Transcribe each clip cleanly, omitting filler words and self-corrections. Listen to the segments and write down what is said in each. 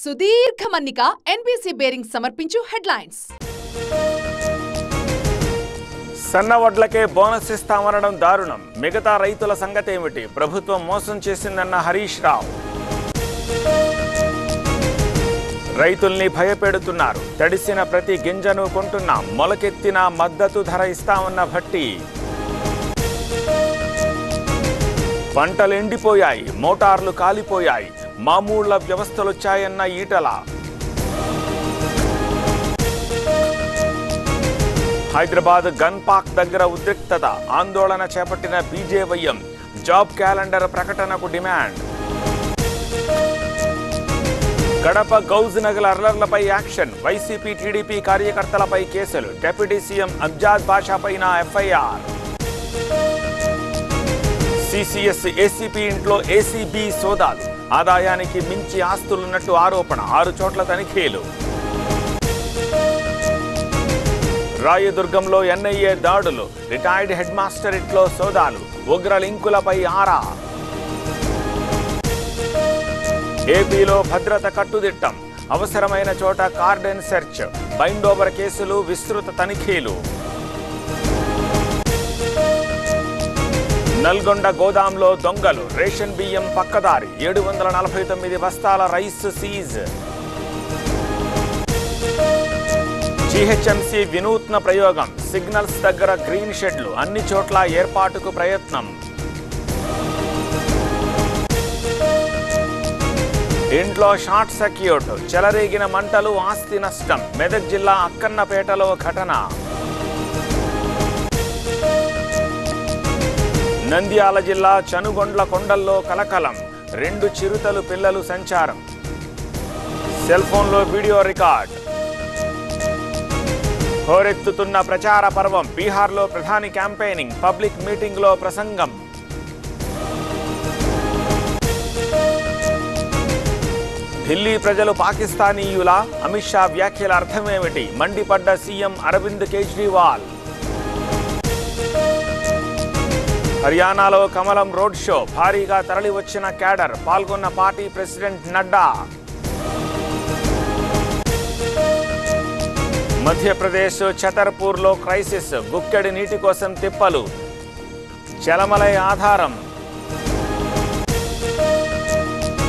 సుదీర్ఘ మన్నిక NBC bearing సమర్పించు హెడ్లైన్స్. సన్న వడ్లకే బోనస్ ఇస్తామనడం దారుణం. మిగతా రైతుల సంగతేమిటి? ప్రభుత్వం మోసం చేసిందన్న హరీష్ రావు. రైతుల్ని భయపెడుతున్నారు. తడిసిన ప్రతి గింజను కొంటున్నాం. మొలకెత్తిన మద్దతు ధర ఇస్తామన్న భట్టి. పంటలు ఎండిపోయాయి, మోటార్లు కాలిపోయాయి, మామూళ్ల వ్యవస్థలొచ్చాయన్న ఈటల. హైదరాబాద్ గన్ పార్క్ దగ్గర ఉద్రిక్తత. ఆందోళన చేపట్టిన బీజేవైఎం. జాబ్ క్యాలెండర్ ప్రకటనకు డిమాండ్. కడప గౌజ్ నగల అర్లర్లపై యాక్షన్. వైసీపీ టీడీపీ కార్యకర్తలపై కేసులు. డిప్యూటీ సీఎం అంజాద్ బాషా పైన ఎఫ్ఐఆర్. సిసిఎస్ ఏసీపీ ఇంట్లో ఏసీబీ సోదాలు. ఆదాయానికి మించి ఆస్తులున్నట్టు ఆరోపణ. 6 చోట్ల తనిఖీలు. రాయదుర్గంలో ఎన్ఐఏ దాడులు. రిటైర్డ్ హెడ్ మాస్టర్ ఇంట్లో సోదాలు. ఉగ్ర లింకులపై ఆరా. ఏపీలో భద్రత కట్టుదిట్టం. అవసరమైన చోట కార్డెన్ సెర్చ్. బైండోవర్ కేసులు. విస్తృత తనిఖీలు. నల్గొండ గోదాంలో దొంగలు. రేషన్ బియ్యం పక్కదారి. 749 బస్తాల రైస్ సీజ్. జీహెచ్ఎంసీ వినూత్న ప్రయోగం. సిగ్నల్స్ దగ్గర గ్రీన్ షెడ్లు. అన్ని చోట్ల ఏర్పాటుకు ప్రయత్నం. ఇంట్లో షార్ట్ సర్క్యూట్. చెలరేగిన మంటలు. ఆస్తి నష్టం. మెదక్ జిల్లా అక్కన్నపేటలో ఘటన. నంద్యాల జిల్లా చనుగొండ్ల కొండల్లో కలకలం. 2 చిరుతలు పిల్లలు సంచారం. సెల్ ఫోన్లో వీడియో రికార్డ్. హోరెత్తుతున్న ప్రచార పర్వం. బీహార్లో ప్రధాని క్యాంపెయినింగ్. పబ్లిక్ మీటింగ్లో ప్రసంగం. ఢిల్లీ ప్రజలు పాకిస్తానీయులా? అమిత్ షా వ్యాఖ్యల అర్థమేమిటి? మండిపడ్డ సీఎం అరవింద్ కేజ్రీవాల్. హర్యానాలో కమలం రోడ్ షో. భారీగా తరలివచ్చిన క్యాడర్. పాల్గొన్న పార్టీ ప్రెసిడెంట్ నడ్డా. మధ్యప్రదేశ్ ఛతర్పూర్లో క్రైసిస్. గుక్కెడి నీటి కోసం తిప్పలు. చలమలై ఆధారం.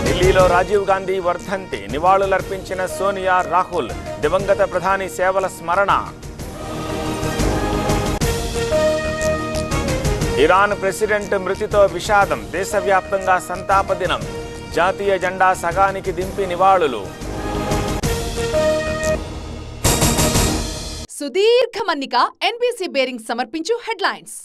ఢిల్లీలో రాజీవ్ గాంధీ వర్ధంతి. నివాళులర్పించిన సోనియా, రాహుల్. దివంగత ప్రధాని సేవల స్మరణ. ఇరాన్ ప్రెసిడెంట్ మృతితో విషాదం. దేశవ్యాప్తంగా సంతాప దినం. జాతీయ జెండా సగానికి దింపి నివాళులు. సుదీర్ఘ మన్నిక ఎన్బీసీ బేరింగ్ సమర్పించు హెడ్లైన్స్.